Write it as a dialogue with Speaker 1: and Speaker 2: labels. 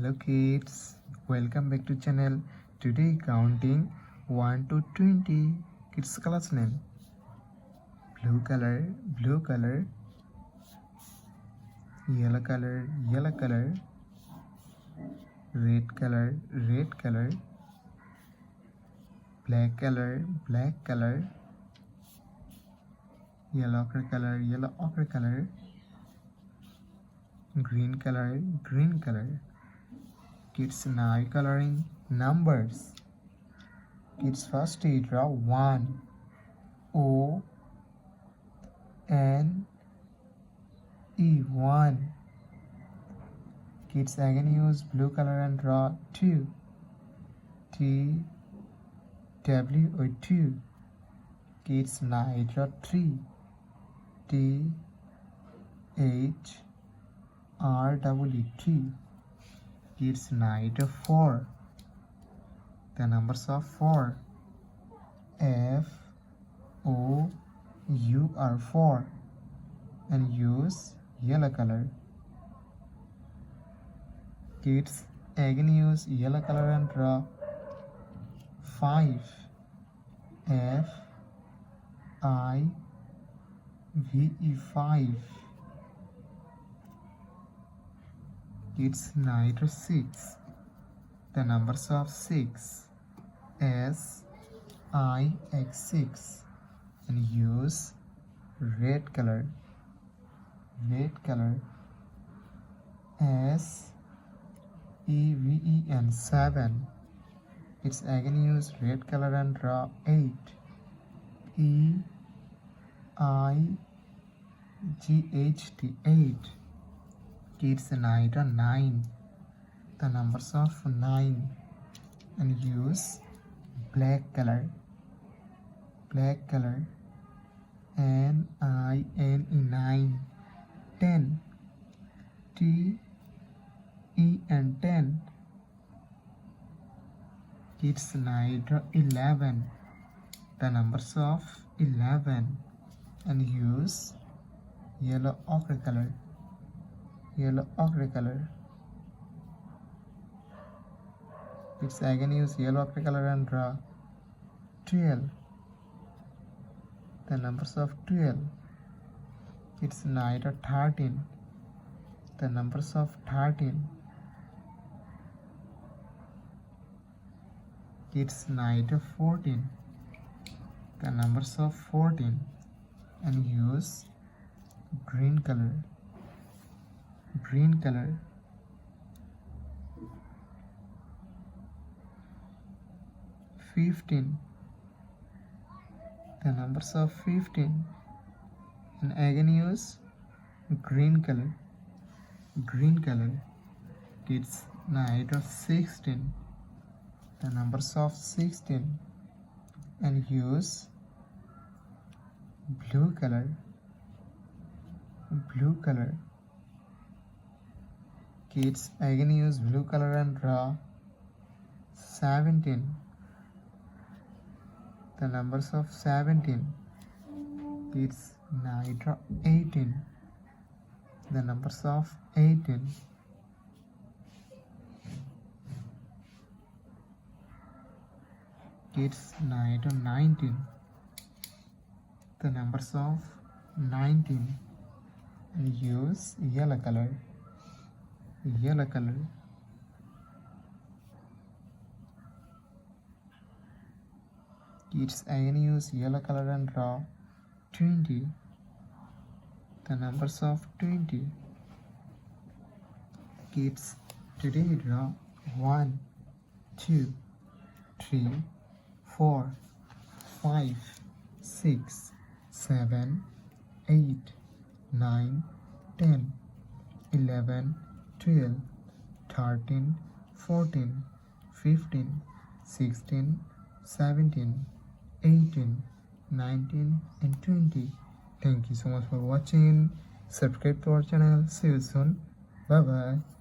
Speaker 1: Hello kids, welcome back to channel. Today counting 1 to 20. Kids class name blue color, yellow color, red color, black color, yellow ochre color, green color. Kids now coloring numbers. Kids first draw 1, O N E 1. Kids again use blue color and draw 2, T W O 2. Kids now draw 3, T H R W 3. Kids night 4. The numbers of 4. F O U R 4 and use yellow color. Kids again use yellow color and draw 5. F I V E 5. Kids night 6. The numbers of 6. S I X 6 and use red color. S E V E N 7. It's again use red color and draw 8. E I G H T 8. Kids night 9. The numbers of 9 and use black color. N I N E 9. 10. T E N 10. Kids night 11. The numbers of 11 and use yellow ochre color. It's again use yellow ochre color and draw 12. The numbers of 12. It's night 13. The numbers of 13. It's night 14. The numbers of 14 and use green color. 15. The numbers of 15 and again use green color. Kids night of 16. The numbers of 16 and use blue color. Kids again use blue color and draw 17. The numbers of 17. Kids now draw 18. The numbers of 18. Kids now draw 19. The numbers of 19 and use yellow color. Kids again use yellow color and draw 20. The numbers of 20. Kids today draw 1, 2, 3, 4, 5, 6, 7, 8, 9, 10, 11, 12, 13, 14, 15, 16, 17, 18, 19 and 20. Thank you so much for watching. Subscribe to our channel. See you soon. Bye bye.